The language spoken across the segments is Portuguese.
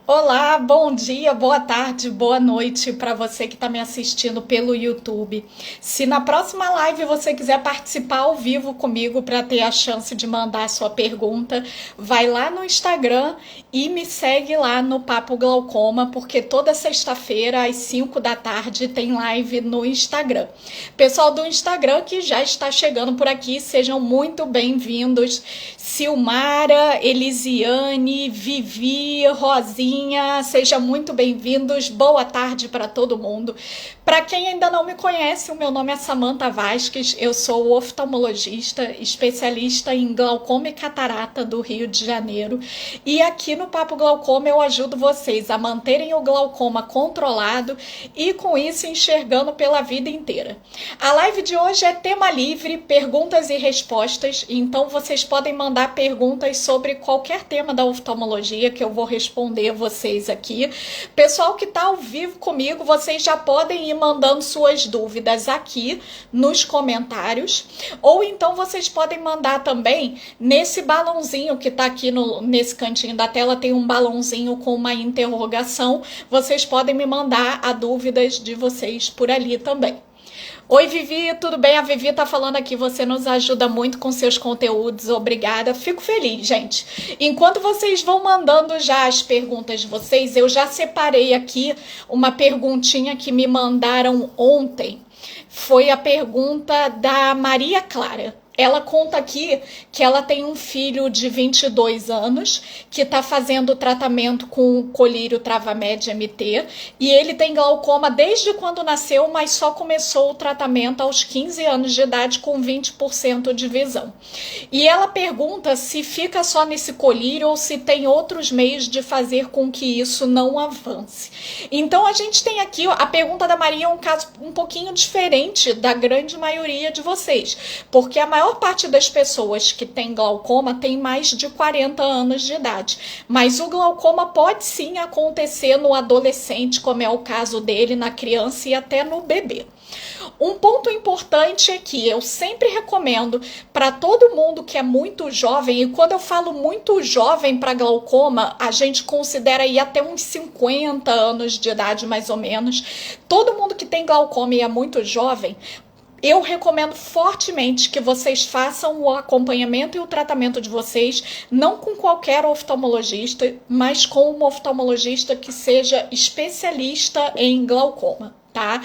Olá, bom dia, boa tarde, boa noite para você que está me assistindo pelo YouTube. Se na próxima live você quiser participar ao vivo comigo para ter a chance de mandar a sua pergunta, vai lá no Instagram e me segue lá no Papo Glaucoma, porque toda sexta-feira às 5 da tarde tem live no Instagram. Pessoal do Instagram que já está chegando por aqui, sejam muito bem-vindos. Silmara, Elisiane, Vivi, Rosinha, sejam muito bem-vindos. Boa tarde para todo mundo. Para quem ainda não me conhece, o meu nome é Samantha Vasques, eu sou oftalmologista, especialista em glaucoma e catarata do Rio de Janeiro. E aqui no Papo Glaucoma eu ajudo vocês a manterem o glaucoma controlado e com isso enxergando pela vida inteira. A live de hoje é tema livre, perguntas e respostas, então vocês podem mandar perguntas sobre qualquer tema da oftalmologia que eu vou responder vocês aqui. Pessoal que está ao vivo comigo, vocês já podem ir mandando suas dúvidas aqui nos comentários, ou então vocês podem mandar também nesse balãozinho que está aqui nesse cantinho da tela, tem um balãozinho com uma interrogação, vocês podem me mandar as dúvidas de vocês por ali também. Oi, Vivi, tudo bem? A Vivi tá falando aqui, você nos ajuda muito com seus conteúdos, obrigada. Fico feliz, gente. Enquanto vocês vão mandando já as perguntas de vocês, eu já separei aqui uma perguntinha que me mandaram ontem. Foi a pergunta da Maria Clara. Ela conta aqui que ela tem um filho de 22 anos que está fazendo tratamento com colírio Travamed MT e ele tem glaucoma desde quando nasceu, mas só começou o tratamento aos 15 anos de idade com 20% de visão. E ela pergunta se fica só nesse colírio ou se tem outros meios de fazer com que isso não avance. Então a gente tem aqui, a pergunta da Maria é um caso um pouquinho diferente da grande maioria de vocês, porque a maior parte das pessoas que tem glaucoma tem mais de 40 anos de idade, mas o glaucoma pode sim acontecer no adolescente, como é o caso dele, na criança e até no bebê. Um ponto importante é que eu sempre recomendo para todo mundo que é muito jovem, e quando eu falo muito jovem para glaucoma, a gente considera aí até uns 50 anos de idade mais ou menos. Todo mundo que tem glaucoma e é muito jovem, eu recomendo fortemente que vocês façam o acompanhamento e o tratamento de vocês, não com qualquer oftalmologista, mas com um oftalmologista que seja especialista em glaucoma. Tá?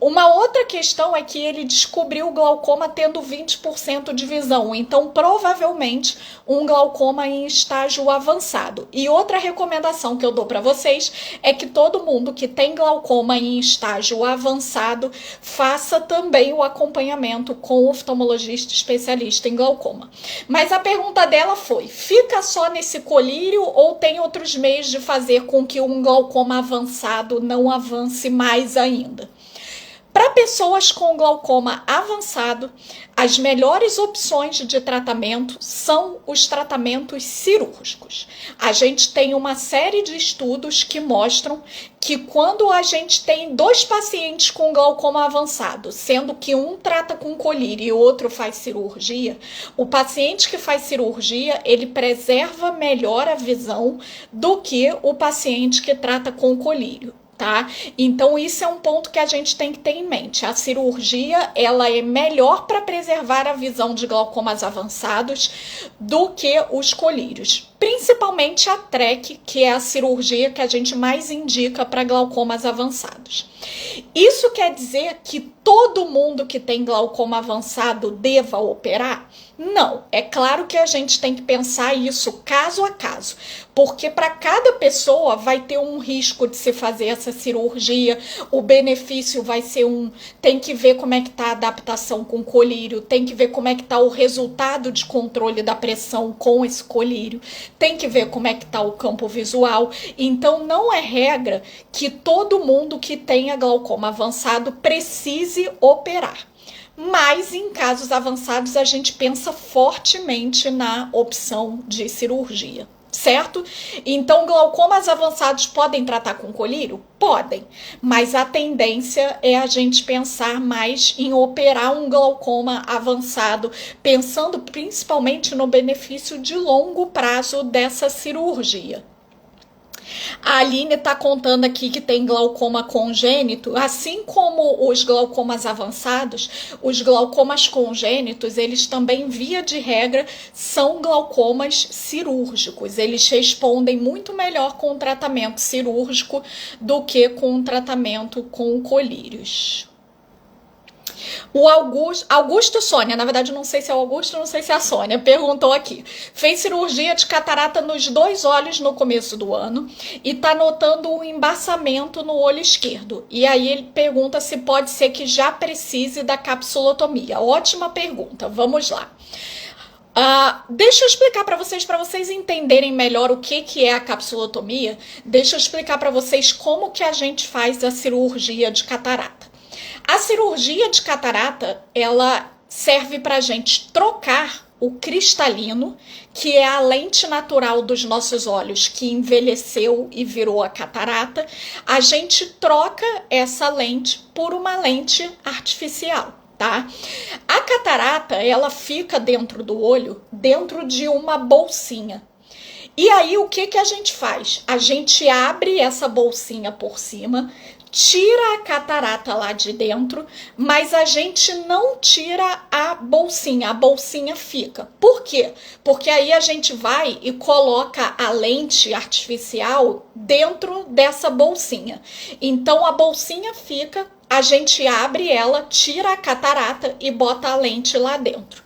Uma outra questão é que ele descobriu o glaucoma tendo 20% de visão, então provavelmente um glaucoma em estágio avançado. E outra recomendação que eu dou para vocês é que todo mundo que tem glaucoma em estágio avançado faça também o acompanhamento com o oftalmologista especialista em glaucoma. Mas a pergunta dela foi: fica só nesse colírio ou tem outros meios de fazer com que um glaucoma avançado não avance mais ainda? Para pessoas com glaucoma avançado, as melhores opções de tratamento são os tratamentos cirúrgicos. A gente tem uma série de estudos que mostram que quando a gente tem dois pacientes com glaucoma avançado, sendo que um trata com colírio e o outro faz cirurgia, o paciente que faz cirurgia, ele preserva melhor a visão do que o paciente que trata com colírio. Tá? Então isso é um ponto que a gente tem que ter em mente. A cirurgia, ela é melhor para preservar a visão de glaucomas avançados do que os colírios. Principalmente a TREC, que é a cirurgia que a gente mais indica para glaucomas avançados. Isso quer dizer que todo mundo que tem glaucoma avançado deva operar? Não, é claro que a gente tem que pensar isso caso a caso, porque para cada pessoa vai ter um risco de se fazer essa cirurgia, o benefício vai ser tem que ver como é que está a adaptação com colírio, tem que ver como é que está o resultado de controle da pressão com esse colírio, tem que ver como é que está o campo visual. Então não é regra que todo mundo que tenha glaucoma avançado precise operar. Mas em casos avançados a gente pensa fortemente na opção de cirurgia, certo? Então glaucomas avançados podem tratar com colírio? Podem, mas a tendência é a gente pensar mais em operar um glaucoma avançado, pensando principalmente no benefício de longo prazo dessa cirurgia. A Aline está contando aqui que tem glaucoma congênito, assim como os glaucomas avançados, os glaucomas congênitos, eles também, via de regra, são glaucomas cirúrgicos. Eles respondem muito melhor com o tratamento cirúrgico do que com o tratamento com colírios. O Augusto Sônia, na verdade não sei se é o Augusto, não sei se é a Sônia, perguntou aqui. Fez cirurgia de catarata nos 2 olhos no começo do ano e tá notando um embaçamento no olho esquerdo. E aí ele pergunta se pode ser que já precise da capsulotomia. Ótima pergunta, vamos lá. Deixa eu explicar para vocês entenderem melhor o que é a capsulotomia. Deixa eu explicar para vocês como que a gente faz a cirurgia de catarata. A cirurgia de catarata, ela serve para a gente trocar o cristalino, que é a lente natural dos nossos olhos, que envelheceu e virou a catarata. A gente troca essa lente por uma lente artificial. Tá? A catarata, ela fica dentro do olho, dentro de uma bolsinha. E aí, o que a gente faz? A gente abre essa bolsinha por cima, tira a catarata lá de dentro, mas a gente não tira a bolsinha fica. Por quê? Porque aí a gente vai e coloca a lente artificial dentro dessa bolsinha. Então, a bolsinha fica, a gente abre ela, tira a catarata e bota a lente lá dentro.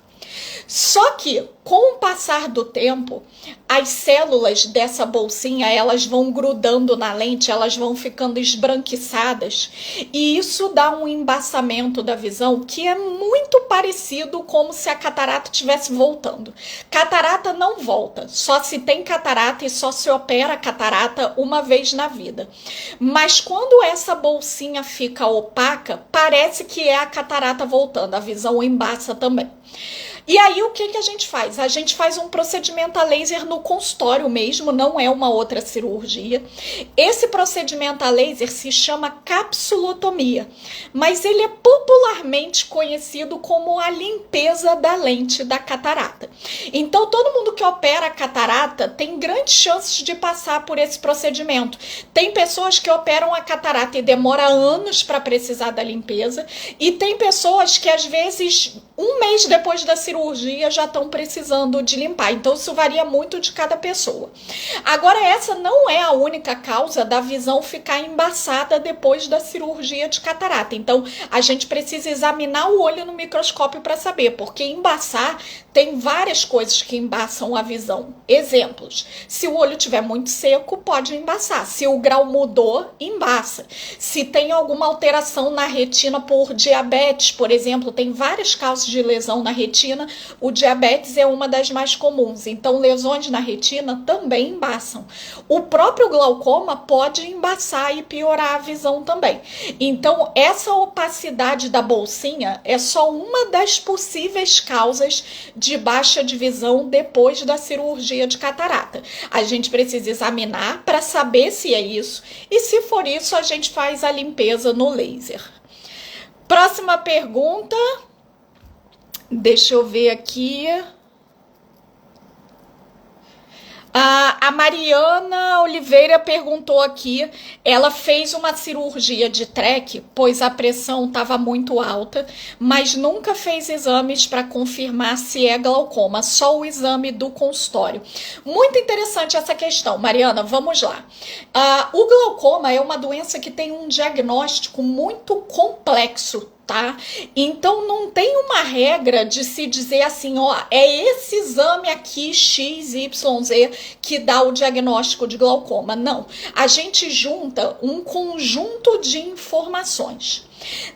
Só que, com o passar do tempo, as células dessa bolsinha, elas vão grudando na lente, elas vão ficando esbranquiçadas, e isso dá um embaçamento da visão que é muito parecido como se a catarata estivesse voltando. Catarata não volta, só se tem catarata e só se opera a catarata uma vez na vida. Mas quando essa bolsinha fica opaca, parece que é a catarata voltando, a visão embaça também. E aí, o que a gente faz? A gente faz um procedimento a laser no consultório mesmo, não é uma outra cirurgia. Esse procedimento a laser se chama capsulotomia, mas ele é popularmente conhecido como a limpeza da lente da catarata. Então, todo mundo que opera a catarata tem grandes chances de passar por esse procedimento. Tem pessoas que operam a catarata e demora anos para precisar da limpeza, e tem pessoas que, às vezes, um mês depois da cirurgia já estão precisando de limpar. Então isso varia muito de cada pessoa. Agora, essa não é a única causa da visão ficar embaçada depois da cirurgia de catarata. Então a gente precisa examinar o olho no microscópio para saber, porque embaçar, tem várias coisas que embaçam a visão. Exemplos: se o olho estiver muito seco, pode embaçar. Se o grau mudou, embaça. Se tem alguma alteração na retina por diabetes, por exemplo, tem várias causas de lesão na retina, o diabetes é uma das mais comuns, então lesões na retina também embaçam. O próprio glaucoma pode embaçar e piorar a visão também. Então, essa opacidade da bolsinha é só uma das possíveis causas de baixa de visão depois da cirurgia de catarata. A gente precisa examinar para saber se é isso, e se for isso, a gente faz a limpeza no laser. Próxima pergunta. Deixa eu ver aqui. A Mariana Oliveira perguntou aqui, ela fez uma cirurgia de TREC, pois a pressão estava muito alta, mas nunca fez exames para confirmar se é glaucoma, só o exame do consultório. Muito interessante essa questão, Mariana, vamos lá. O glaucoma é uma doença que tem um diagnóstico muito complexo, tá? Então não tem uma regra de se dizer assim, ó, é esse exame aqui XYZ que dá o diagnóstico de glaucoma. Não, a gente junta um conjunto de informações.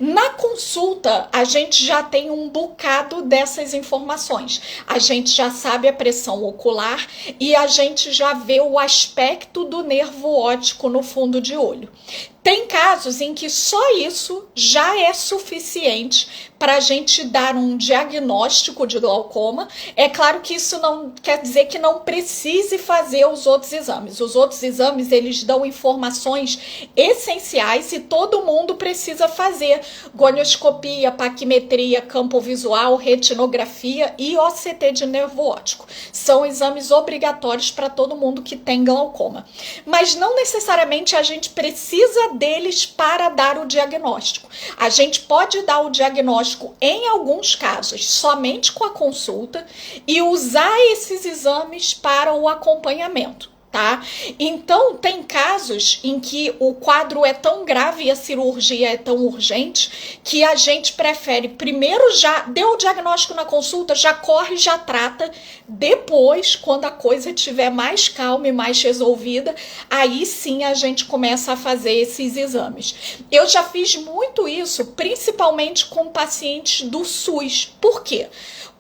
Na consulta, a gente já tem um bocado dessas informações. A gente já sabe a pressão ocular e a gente já vê o aspecto do nervo óptico no fundo de olho. Tem casos em que só isso já é suficiente para a gente dar um diagnóstico de glaucoma. É claro que isso não quer dizer que não precise fazer os outros exames. Os outros exames, eles dão informações essenciais e todo mundo precisa fazer. Gonioscopia, paquimetria, campo visual, retinografia e OCT de nervo óptico. São exames obrigatórios para todo mundo que tem glaucoma. Mas não necessariamente a gente precisa deles para dar o diagnóstico. A gente pode dar o diagnóstico em alguns casos somente com a consulta e usar esses exames para o acompanhamento. Tá? Então, tem casos em que o quadro é tão grave e a cirurgia é tão urgente que a gente prefere primeiro já deu o diagnóstico na consulta, já corre, já trata, depois, quando a coisa estiver mais calma e mais resolvida, aí sim a gente começa a fazer esses exames. Eu já fiz muito isso, principalmente com pacientes do SUS. Por quê?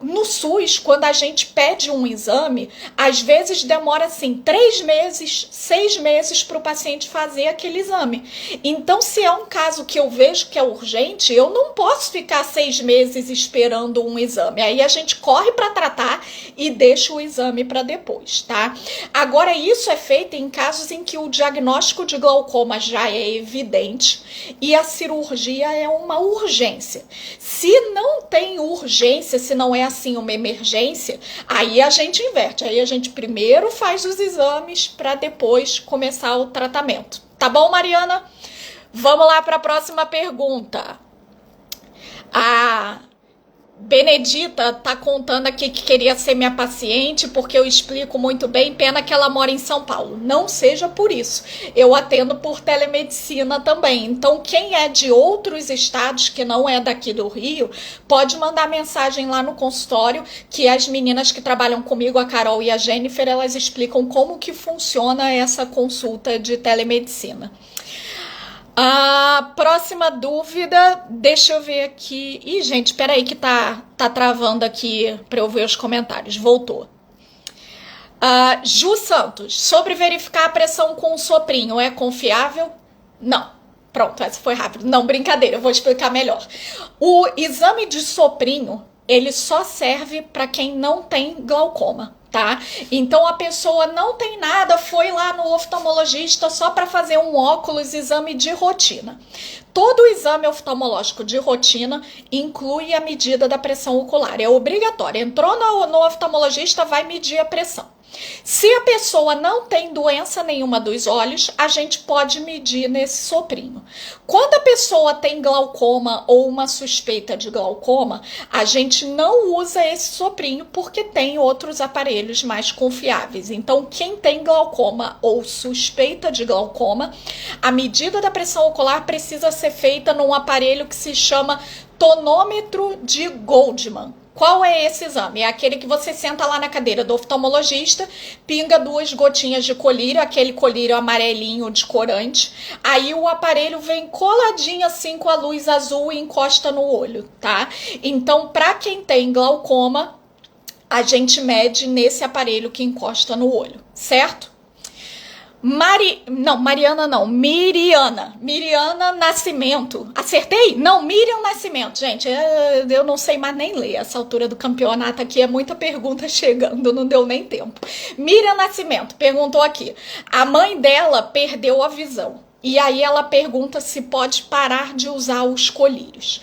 No SUS, quando a gente pede um exame, às vezes demora assim 3 meses, 6 meses para o paciente fazer aquele exame. Então, se é um caso que eu vejo que é urgente, eu não posso ficar 6 meses esperando um exame. Aí a gente corre para tratar e deixa o exame para depois, tá? Agora, isso é feito em casos em que o diagnóstico de glaucoma já é evidente e a cirurgia é uma urgência. Se não tem urgência, se não é assim uma emergência, aí a gente inverte, aí a gente primeiro faz os exames para depois começar o tratamento. Tá bom, Mariana? Vamos lá para a próxima pergunta. A Benedita tá contando aqui que queria ser minha paciente porque eu explico muito bem, pena que ela mora em São Paulo. Não seja por isso, eu atendo por telemedicina também. Então, quem é de outros estados que não é daqui do Rio, pode mandar mensagem lá no consultório, que as meninas que trabalham comigo, a Carol e a Jennifer, elas explicam como que funciona essa consulta de telemedicina. A próxima dúvida, deixa eu ver aqui. Ih, gente, peraí que tá travando aqui para eu ver os comentários. Voltou. Ju Santos, sobre verificar a pressão com o soprinho, é confiável? Não. Pronto, essa foi rápido. Não, brincadeira, eu vou explicar melhor. O exame de soprinho, ele só serve para quem não tem glaucoma. Tá? Então a pessoa não tem nada, foi lá no oftalmologista só para fazer um óculos, exame de rotina. Todo exame oftalmológico de rotina inclui a medida da pressão ocular, é obrigatório. Entrou no oftalmologista, vai medir a pressão. Se a pessoa não tem doença nenhuma dos olhos, a gente pode medir nesse soprinho. Quando a pessoa tem glaucoma ou uma suspeita de glaucoma, a gente não usa esse soprinho porque tem outros aparelhos mais confiáveis. Então, quem tem glaucoma ou suspeita de glaucoma, a medida da pressão ocular precisa ser feita num aparelho que se chama tonômetro de Goldmann. Qual é esse exame? É aquele que você senta lá na cadeira do oftalmologista, pinga 2 gotinhas de colírio, aquele colírio amarelinho de corante, aí o aparelho vem coladinho assim com a luz azul e encosta no olho, tá? Então, para quem tem glaucoma, a gente mede nesse aparelho que encosta no olho, certo? Miriana Nascimento. Acertei? Não, Miriam Nascimento. Gente, eu não sei mais nem ler. Essa altura do campeonato aqui é muita pergunta chegando, não deu nem tempo. Miriam Nascimento perguntou aqui. A mãe dela perdeu a visão. E aí ela pergunta se pode parar de usar os colírios.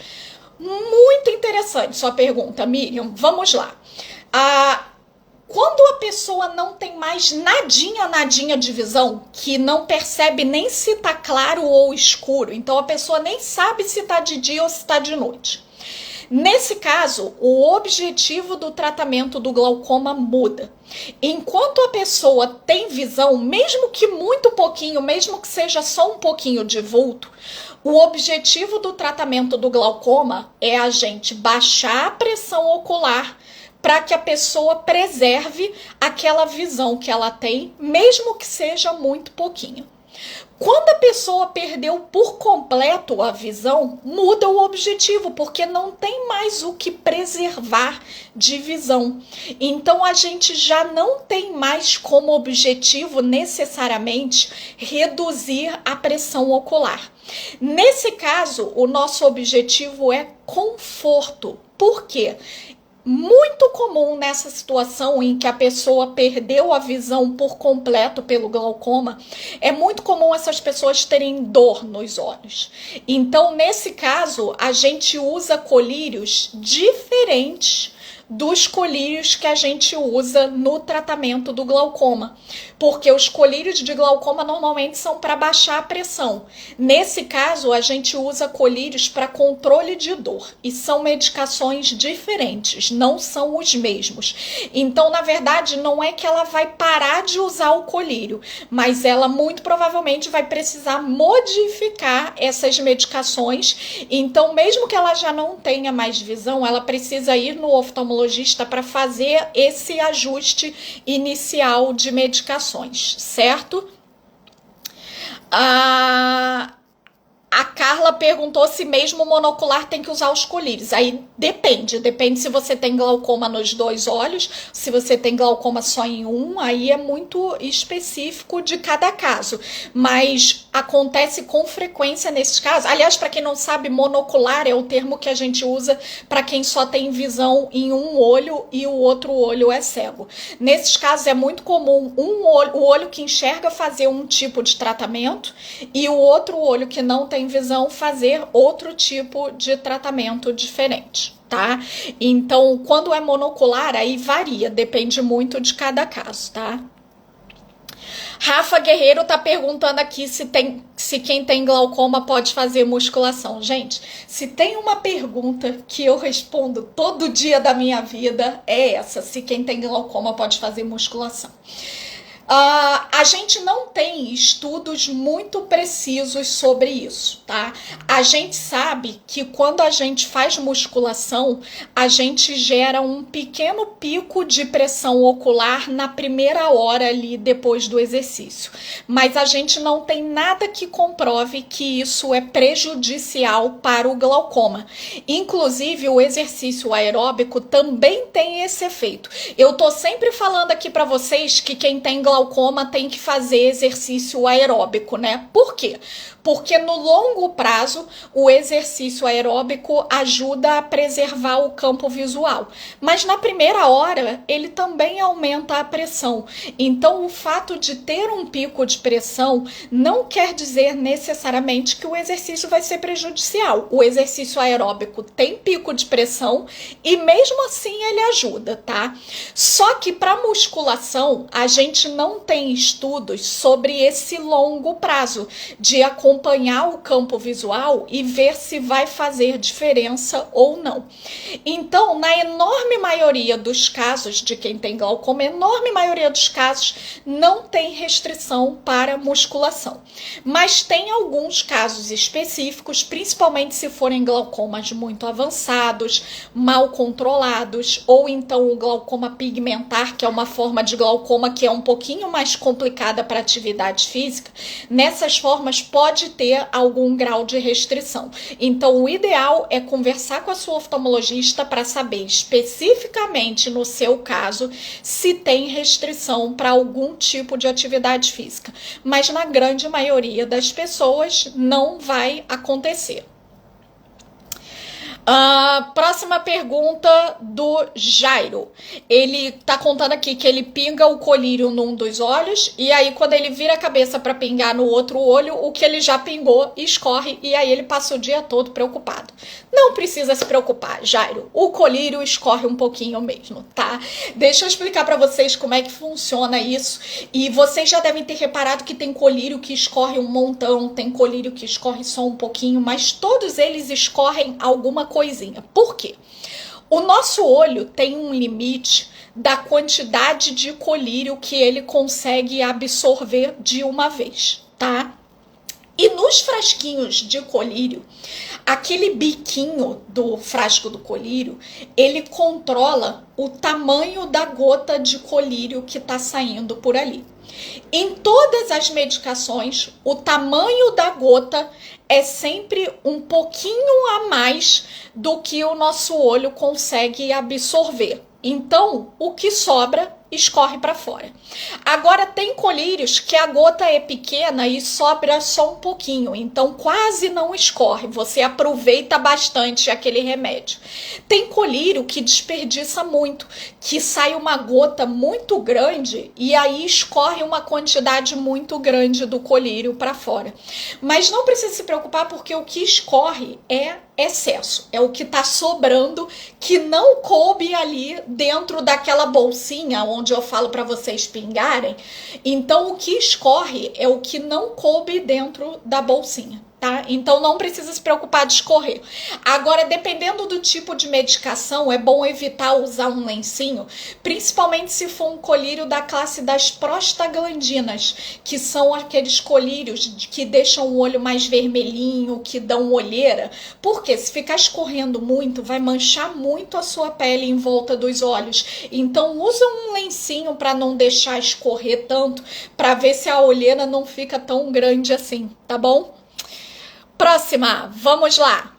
Muito interessante sua pergunta, Miriam. Vamos lá. Quando a pessoa não tem mais nadinha de visão, que não percebe nem se tá claro ou escuro, então a pessoa nem sabe se tá de dia ou se tá de noite. Nesse caso, o objetivo do tratamento do glaucoma muda. Enquanto a pessoa tem visão, mesmo que muito pouquinho, mesmo que seja só um pouquinho de vulto, o objetivo do tratamento do glaucoma é a gente baixar a pressão ocular para que a pessoa preserve aquela visão que ela tem, mesmo que seja muito pouquinho. Quando a pessoa perdeu por completo a visão, muda o objetivo, porque não tem mais o que preservar de visão. Então a gente já não tem mais como objetivo necessariamente reduzir a pressão ocular. Nesse caso, o nosso objetivo é conforto. Por quê? Muito comum nessa situação em que a pessoa perdeu a visão por completo pelo glaucoma, é muito comum essas pessoas terem dor nos olhos. Então, nesse caso, a gente usa colírios diferentes dos colírios que a gente usa no tratamento do glaucoma, porque os colírios de glaucoma normalmente são para baixar a pressão. Nesse caso, a gente usa colírios para controle de dor e são medicações diferentes, não são os mesmos. Então, na verdade, não é que ela vai parar de usar o colírio, mas ela muito provavelmente vai precisar modificar essas medicações. Então, mesmo que ela já não tenha mais visão, ela precisa ir no oftalmologista para fazer esse ajuste inicial de medicações, certo? A Carla perguntou se mesmo monocular tem que usar os colírios. Aí depende se você tem glaucoma nos dois olhos, se você tem glaucoma só em um, aí é muito específico de cada caso. Mas acontece com frequência nesses casos. Aliás, para quem não sabe, monocular é o termo que a gente usa para quem só tem visão em um olho e o outro olho é cego. Nesses casos é muito comum o olho que enxerga fazer um tipo de tratamento e o outro olho que não tem visão fazer outro tipo de tratamento diferente, tá? Então, quando é monocular, aí varia, depende muito de cada caso, tá? Rafa Guerreiro tá perguntando aqui se quem tem glaucoma pode fazer musculação. Gente, se tem uma pergunta que eu respondo todo dia da minha vida, é essa: se quem tem glaucoma pode fazer musculação. A gente não tem estudos muito precisos sobre isso, tá? A gente sabe que quando a gente faz musculação, a gente gera um pequeno pico de pressão ocular na primeira hora ali depois do exercício. Mas a gente não tem nada que comprove que isso é prejudicial para o glaucoma. Inclusive, o exercício aeróbico também tem esse efeito. Eu tô sempre falando aqui para vocês que quem tem glaucoma tem que fazer exercício aeróbico, né? Por quê? Porque no longo prazo o exercício aeróbico ajuda a preservar o campo visual. Mas na primeira hora ele também aumenta a pressão. Então o fato de ter um pico de pressão não quer dizer necessariamente que o exercício vai ser prejudicial. O exercício aeróbico tem pico de pressão e mesmo assim ele ajuda, tá? Só que para musculação a gente não tem estudos sobre esse longo prazo de acompanhar o campo visual e ver se vai fazer diferença ou não. Então, na enorme maioria dos casos de quem tem glaucoma, enorme maioria dos casos não tem restrição para musculação. Mas tem alguns casos específicos, principalmente se forem glaucomas muito avançados, mal controlados, ou então o glaucoma pigmentar, que é uma forma de glaucoma que é um pouquinho mais complicada para atividade física. Nessas formas pode ter algum grau de restrição. Então o ideal é conversar com a sua oftalmologista para saber especificamente no seu caso se tem restrição para algum tipo de atividade física. Mas na grande maioria das pessoas não vai acontecer. Próxima pergunta do Jairo. Ele tá contando aqui que ele pinga o colírio num dos olhos e aí quando ele vira a cabeça para pingar no outro olho, o que ele já pingou escorre e aí ele passa o dia todo preocupado. Não precisa se preocupar, Jairo. O colírio escorre um pouquinho mesmo, tá? Deixa eu explicar para vocês como é que funciona isso. E vocês já devem ter reparado que tem colírio que escorre um montão, tem colírio que escorre só um pouquinho, mas todos eles escorrem alguma coisinha. Por quê? O nosso olho tem um limite da quantidade de colírio que ele consegue absorver de uma vez, tá? E nos frasquinhos de colírio, aquele biquinho do frasco do colírio, ele controla o tamanho da gota de colírio que está saindo por ali. Em todas as medicações, o tamanho da gota é sempre um pouquinho a mais do que o nosso olho consegue absorver. Então, o que sobra escorre para fora. Agora, tem colírios que a gota é pequena e sobra só um pouquinho, então quase não escorre, você aproveita bastante aquele remédio. Tem colírio que desperdiça muito, que sai uma gota muito grande e aí escorre uma quantidade muito grande do colírio para fora. Mas não precisa se preocupar, porque o que escorre é excesso, é o que está sobrando, que não coube ali dentro daquela bolsinha onde eu falo para vocês pingarem. Então, o que escorre é o que não coube dentro da bolsinha, tá? Então, não precisa se preocupar de escorrer. Agora, dependendo do tipo de medicação, é bom evitar usar um lencinho, principalmente se for um colírio da classe das prostaglandinas, que são aqueles colírios que deixam o olho mais vermelhinho, que dão olheira. Porque se ficar escorrendo muito, vai manchar muito a sua pele em volta dos olhos. Então, usa um lencinho para não deixar escorrer tanto, para ver se a olheira não fica tão grande assim, tá bom? Próxima, vamos lá.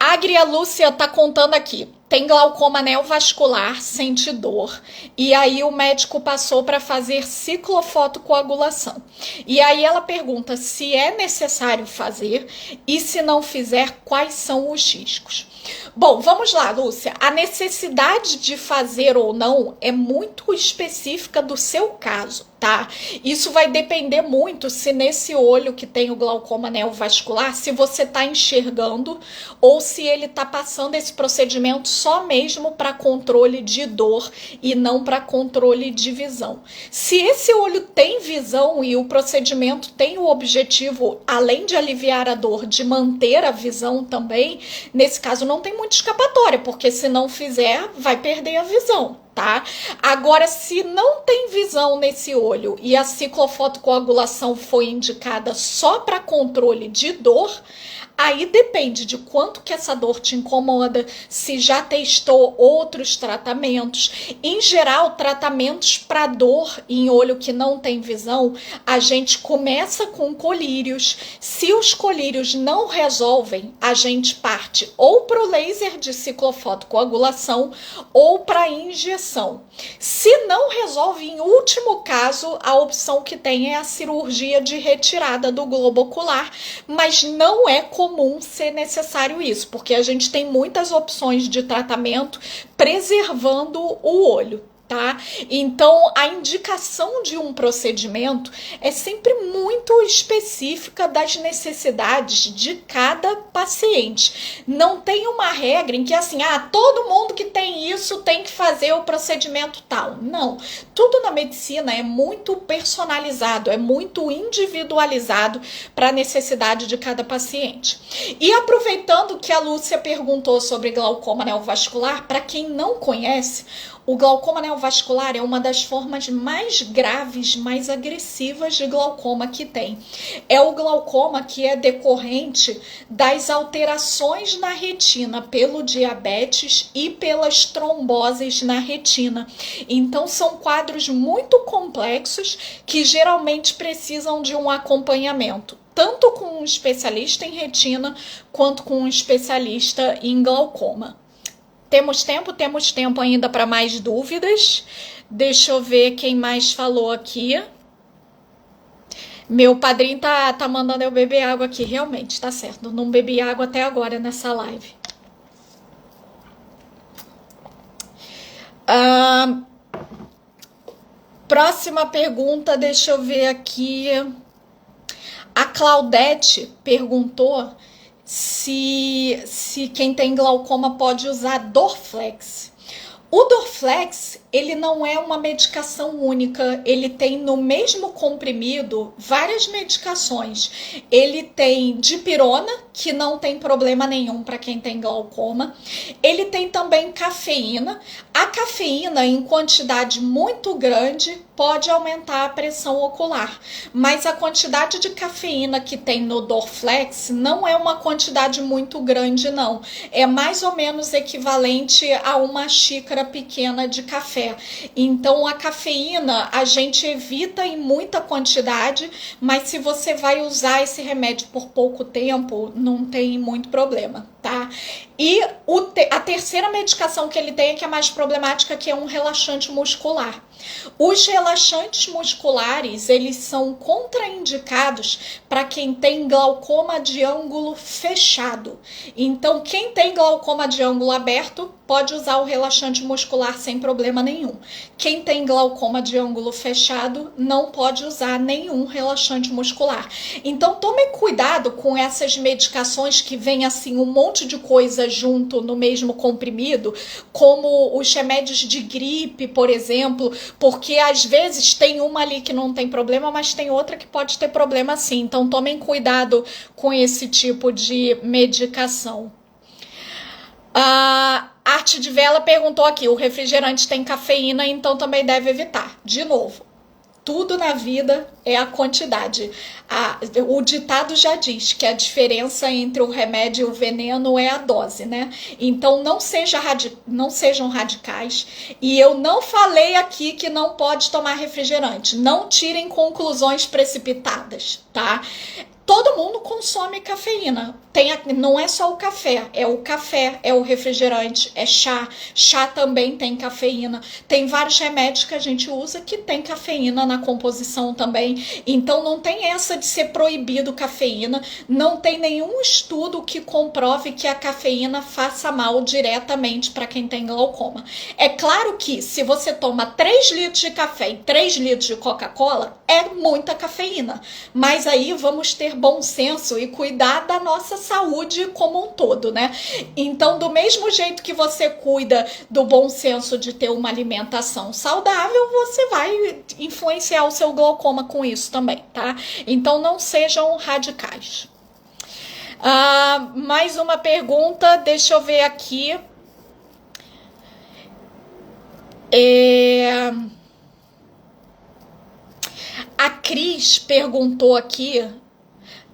Agria Lúcia tá contando aqui. Tem glaucoma neovascular, sente dor. E aí o médico passou para fazer ciclofotocoagulação. E aí ela pergunta se é necessário fazer e, se não fizer, quais são os riscos. Bom, vamos lá, Lúcia. A necessidade de fazer ou não é muito específica do seu caso, tá? Isso vai depender muito se nesse olho que tem o glaucoma neovascular, se você tá enxergando ou se ele tá passando esse procedimento só mesmo para controle de dor e não para controle de visão. Se esse olho tem visão e o procedimento tem o objetivo, além de aliviar a dor, de manter a visão também, nesse caso não tem muita escapatória, porque se não fizer, vai perder a visão, tá? Agora, se não tem visão nesse olho e a ciclofotocoagulação foi indicada só para controle de dor, aí depende de quanto que essa dor te incomoda, se já testou outros tratamentos. Em geral, tratamentos para dor em olho que não tem visão, a gente começa com colírios. Se os colírios não resolvem, a gente parte ou para o laser de ciclofotocoagulação ou para injeção. Se não resolve, em último caso, a opção que tem é a cirurgia de retirada do globo ocular, mas não é comum ser necessário isso, porque a gente tem muitas opções de tratamento preservando o olho, tá? Então, a indicação de um procedimento é sempre muito específica das necessidades de cada paciente. Não tem uma regra em que assim, todo mundo que tem isso tem que fazer o procedimento tal. Não. Tudo na medicina é muito personalizado, é muito individualizado para a necessidade de cada paciente. E aproveitando que a Lúcia perguntou sobre glaucoma neovascular, para quem não conhece, o glaucoma neovascular é uma das formas mais graves, mais agressivas de glaucoma que tem. É o glaucoma que é decorrente das alterações na retina pelo diabetes e pelas tromboses na retina. Então, são quadros muito complexos que geralmente precisam de um acompanhamento, tanto com um especialista em retina quanto com um especialista em glaucoma. Temos tempo ainda para mais dúvidas. Deixa eu ver quem mais falou aqui. Meu padrinho tá mandando eu beber água aqui, realmente, tá certo. Não bebi água até agora nessa live. Próxima pergunta, deixa eu ver aqui. A Claudete perguntou se quem tem glaucoma pode usar Dorflex. O Dorflex, ele não é uma medicação única, ele tem no mesmo comprimido várias medicações. Ele tem dipirona, que não tem problema nenhum para quem tem glaucoma. Ele tem também cafeína. A cafeína, em quantidade muito grande, pode aumentar a pressão ocular, mas a quantidade de cafeína que tem no Dorflex não é uma quantidade muito grande, não. É mais ou menos equivalente a uma xícara pequena de café. Então a cafeína a gente evita em muita quantidade, mas se você vai usar esse remédio por pouco tempo, não tem muito problema, tá? E a terceira medicação que ele tem, que é mais problemática, que é um relaxante muscular. Os relaxantes musculares, eles são contraindicados para quem tem glaucoma de ângulo fechado. Então, quem tem glaucoma de ângulo aberto pode usar o relaxante muscular sem problema nenhum. Quem tem glaucoma de ângulo fechado não pode usar nenhum relaxante muscular. Então, tome cuidado com essas medicações que vem assim um monte de coisa junto no mesmo comprimido, como os remédios de gripe, por exemplo, porque às vezes tem uma ali que não tem problema, mas tem outra que pode ter problema sim. Então, tomem cuidado com esse tipo de medicação. A Arte de Vela perguntou aqui, o refrigerante tem cafeína, então também deve evitar. De novo, tudo na vida é a quantidade. O ditado já diz que a diferença entre o remédio e o veneno é a dose, né? Então não sejam radicais. E eu não falei aqui que não pode tomar refrigerante. Não tirem conclusões precipitadas, tá? Todo mundo consome cafeína. Não é só o café, é o refrigerante, é chá. Chá também tem cafeína. Tem vários remédios que a gente usa que tem cafeína na composição também. Então não tem essa de ser proibido cafeína. Não tem nenhum estudo que comprove que a cafeína faça mal diretamente para quem tem glaucoma. É claro que se você toma 3 litros de café e 3 litros de Coca-Cola, é muita cafeína. Mas aí vamos ter bom senso e cuidar da nossa saúde como um todo, né? Então, do mesmo jeito que você cuida do bom senso de ter uma alimentação saudável, você vai influenciar o seu glaucoma com isso também, tá? Então, não sejam radicais. Mais uma pergunta, deixa eu ver aqui. A Cris perguntou aqui.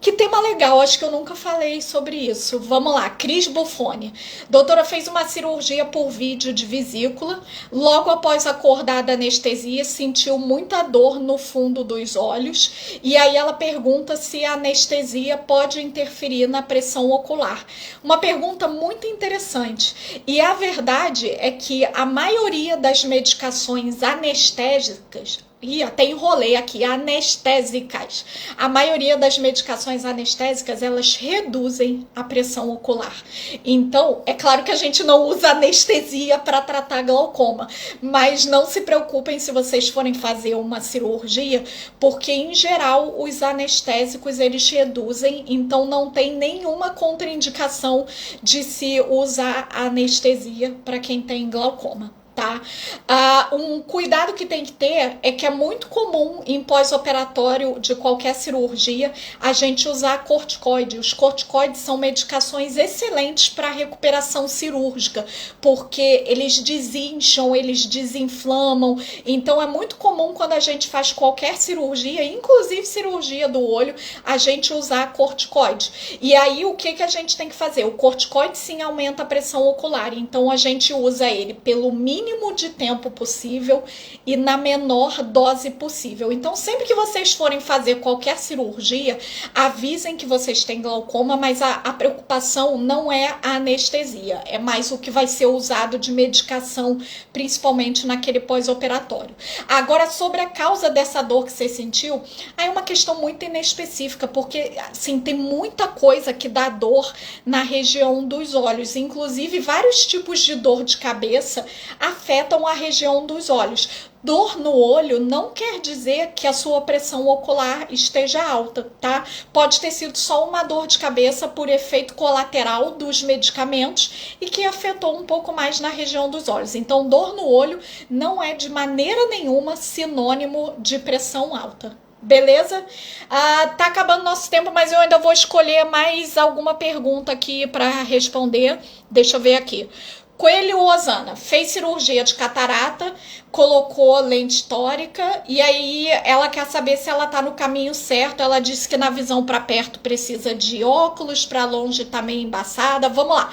Que tema legal, acho que eu nunca falei sobre isso. Vamos lá, Cris Buffoni. Doutora, fez uma cirurgia por vídeo de vesícula. Logo após acordar da anestesia, sentiu muita dor no fundo dos olhos. E aí ela pergunta se a anestesia pode interferir na pressão ocular. Uma pergunta muito interessante. E a verdade é que a maioria das medicações anestésicas, até enrolei aqui, anestésicas. A maioria das medicações anestésicas, elas reduzem a pressão ocular. Então, é claro que a gente não usa anestesia para tratar glaucoma, mas não se preocupem se vocês forem fazer uma cirurgia, porque em geral os anestésicos eles reduzem, então não tem nenhuma contraindicação de se usar anestesia para quem tem glaucoma. Tá? Um cuidado que tem que ter é que é muito comum em pós-operatório de qualquer cirurgia a gente usar corticoide. Os corticoides são medicações excelentes para recuperação cirúrgica, porque eles desincham, eles desinflamam. Então é muito comum quando a gente faz qualquer cirurgia, inclusive cirurgia do olho, a gente usar corticoide. E aí o que a gente tem que fazer? O corticoide sim aumenta a pressão ocular, então a gente usa ele pelo mínimo de tempo possível e na menor dose possível. Então, sempre que vocês forem fazer qualquer cirurgia, avisem que vocês têm glaucoma, mas a preocupação não é a anestesia, é mais o que vai ser usado de medicação, principalmente naquele pós-operatório. Agora, sobre a causa dessa dor que você sentiu, aí é uma questão muito inespecífica, porque assim, tem muita coisa que dá dor na região dos olhos, inclusive vários tipos de dor de cabeça afetam a região dos olhos. Dor no olho não quer dizer que a sua pressão ocular esteja alta, tá? Pode ter sido só uma dor de cabeça por efeito colateral dos medicamentos e que afetou um pouco mais na região dos olhos. Então, dor no olho não é de maneira nenhuma sinônimo de pressão alta. Beleza? Tá acabando nosso tempo, mas eu ainda vou escolher mais alguma pergunta aqui para responder. Deixa eu ver aqui. Coelho Osana fez cirurgia de catarata, colocou lente tórica e aí ela quer saber se ela tá no caminho certo. Ela disse que na visão para perto precisa de óculos, para longe tá meio embaçada. Vamos lá.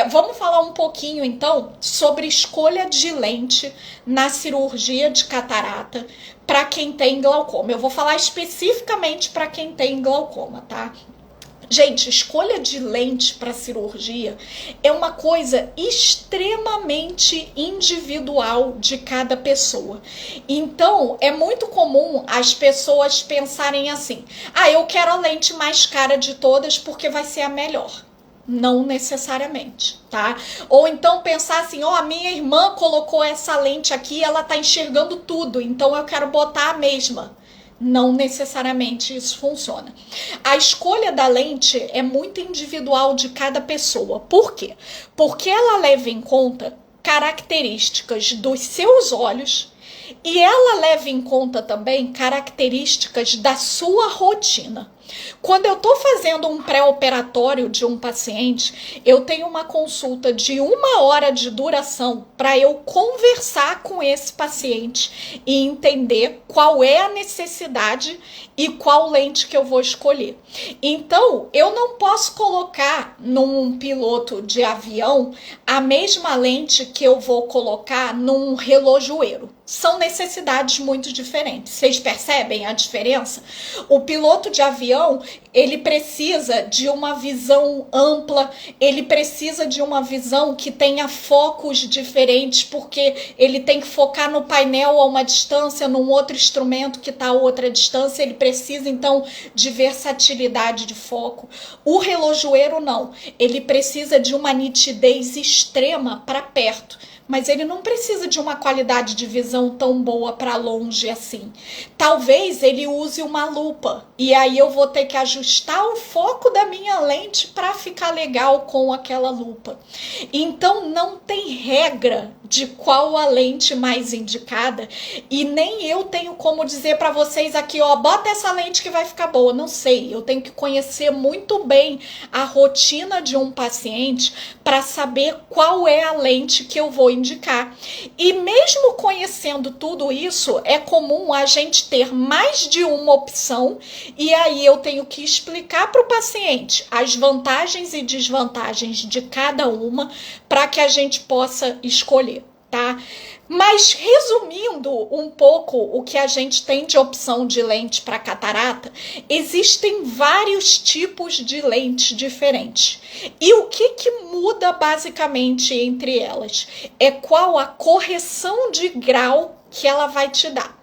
Vamos falar um pouquinho então sobre escolha de lente na cirurgia de catarata para quem tem glaucoma. Eu vou falar especificamente para quem tem glaucoma, tá? Gente, escolha de lente para cirurgia é uma coisa extremamente individual de cada pessoa. Então, é muito comum as pessoas pensarem assim: eu quero a lente mais cara de todas porque vai ser a melhor. Não necessariamente, tá? Ou então pensar assim: a minha irmã colocou essa lente aqui, ela tá enxergando tudo, então eu quero botar a mesma. Não necessariamente isso funciona. A escolha da lente é muito individual de cada pessoa. Por quê? Porque ela leva em conta características dos seus olhos e ela leva em conta também características da sua rotina. Quando eu estou fazendo um pré-operatório de um paciente, eu tenho uma consulta de 1 hora de duração para eu conversar com esse paciente e entender qual é a necessidade e qual lente que eu vou escolher. Então, eu não posso colocar num piloto de avião a mesma lente que eu vou colocar num relojoeiro. São necessidades muito diferentes. Vocês percebem a diferença? O piloto de avião, ele precisa de uma visão ampla, ele precisa de uma visão que tenha focos diferentes, porque ele tem que focar no painel a uma distância, num outro instrumento que está a outra distância, ele precisa então de versatilidade de foco. O relojoeiro não, ele precisa de uma nitidez extrema para perto, mas ele não precisa de uma qualidade de visão tão boa para longe assim. Talvez ele use uma lupa e aí eu vou ter que ajustar o foco da minha lente para ficar legal com aquela lupa. Então não tem regra de qual a lente mais indicada e nem eu tenho como dizer para vocês aqui, bota essa lente que vai ficar boa. Não sei, eu tenho que conhecer muito bem a rotina de um paciente para saber qual é a lente que eu vou indicar. E mesmo conhecendo tudo isso, é comum a gente ter mais de uma opção e aí eu tenho que explicar para o paciente as vantagens e desvantagens de cada uma para que a gente possa escolher, tá? Mas resumindo um pouco o que a gente tem de opção de lente para catarata, existem vários tipos de lentes diferentes. E o que muda basicamente entre elas? É qual a correção de grau que ela vai te dar.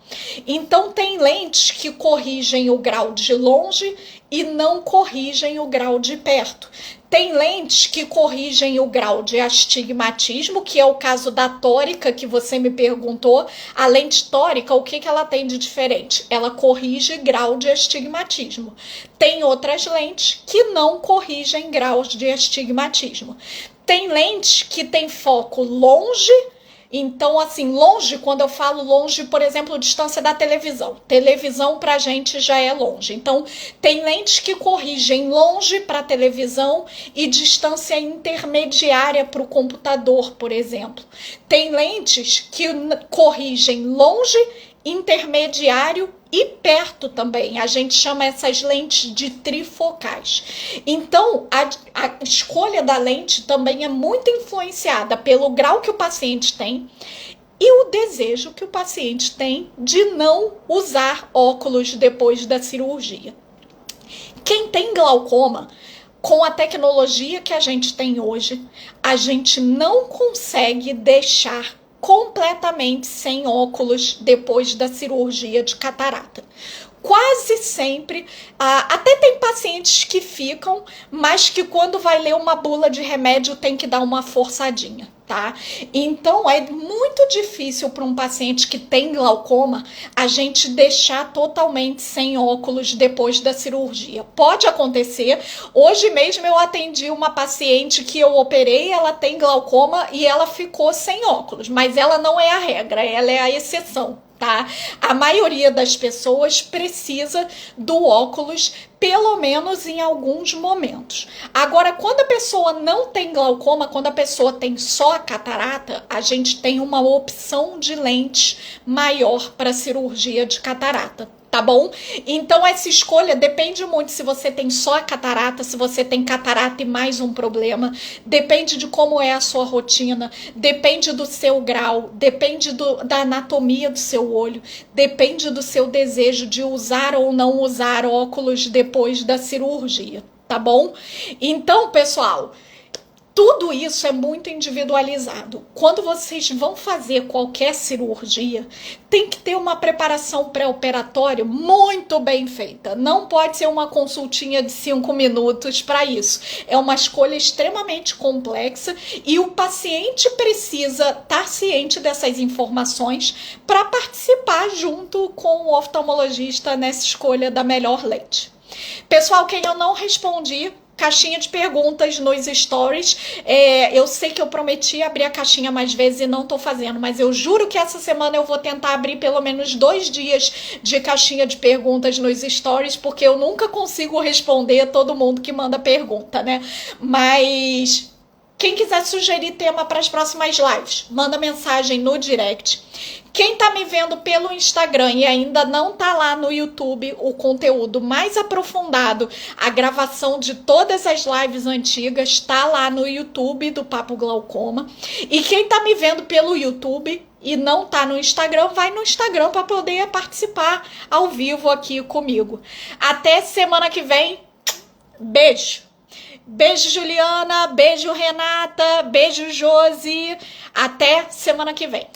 Então tem lentes que corrigem o grau de longe e não corrigem o grau de perto. Tem lentes que corrigem o grau de astigmatismo, que é o caso da tórica que você me perguntou. A lente tórica, o que ela tem de diferente? Ela corrige grau de astigmatismo. Tem outras lentes que não corrigem graus de astigmatismo. Tem lentes que tem foco longe. Então, assim, longe, quando eu falo longe, por exemplo, distância da televisão. Televisão pra gente já é longe. Então, tem lentes que corrigem longe para televisão e distância intermediária para o computador, por exemplo. Tem lentes que corrigem longe, intermediário e perto também. A gente chama essas lentes de trifocais. Então, a escolha da lente também é muito influenciada pelo grau que o paciente tem e o desejo que o paciente tem de não usar óculos depois da cirurgia. Quem tem glaucoma, com a tecnologia que a gente tem hoje, a gente não consegue deixar completamente sem óculos depois da cirurgia de catarata. Quase sempre, até tem pacientes que ficam, mas que quando vai ler uma bula de remédio tem que dar uma forçadinha. tá? Então é muito difícil para um paciente que tem glaucoma a gente deixar totalmente sem óculos depois da cirurgia. Pode acontecer. Hoje mesmo eu atendi uma paciente que eu operei, ela tem glaucoma e ela ficou sem óculos, mas ela não é a regra, ela é a exceção. Tá? A maioria das pessoas precisa do óculos, pelo menos em alguns momentos. Agora, quando a pessoa não tem glaucoma, quando a pessoa tem só a catarata, a gente tem uma opção de lente maior para cirurgia de catarata. Tá bom? Então essa escolha depende muito se você tem só a catarata, se você tem catarata e mais um problema, depende de como é a sua rotina, depende do seu grau, depende da anatomia do seu olho, depende do seu desejo de usar ou não usar óculos depois da cirurgia, tá bom? Então, pessoal, tudo isso é muito individualizado. Quando vocês vão fazer qualquer cirurgia, tem que ter uma preparação pré-operatória muito bem feita. Não pode ser uma consultinha de 5 minutos para isso. É uma escolha extremamente complexa e o paciente precisa estar ciente dessas informações para participar junto com o oftalmologista nessa escolha da melhor lente. Pessoal, quem eu não respondi, caixinha de perguntas nos stories. Eu sei que eu prometi abrir a caixinha mais vezes e não tô fazendo, mas eu juro que essa semana eu vou tentar abrir pelo menos 2 dias de caixinha de perguntas nos stories, porque eu nunca consigo responder todo mundo que manda pergunta, né? Mas quem quiser sugerir tema para as próximas lives, manda mensagem no direct. Quem tá me vendo pelo Instagram e ainda não tá lá no YouTube, o conteúdo mais aprofundado, a gravação de todas as lives antigas, tá lá no YouTube do Papo Glaucoma. E quem tá me vendo pelo YouTube e não tá no Instagram, vai no Instagram para poder participar ao vivo aqui comigo. Até semana que vem. Beijo! Beijo, Juliana. Beijo, Renata. Beijo, Josi. Até semana que vem.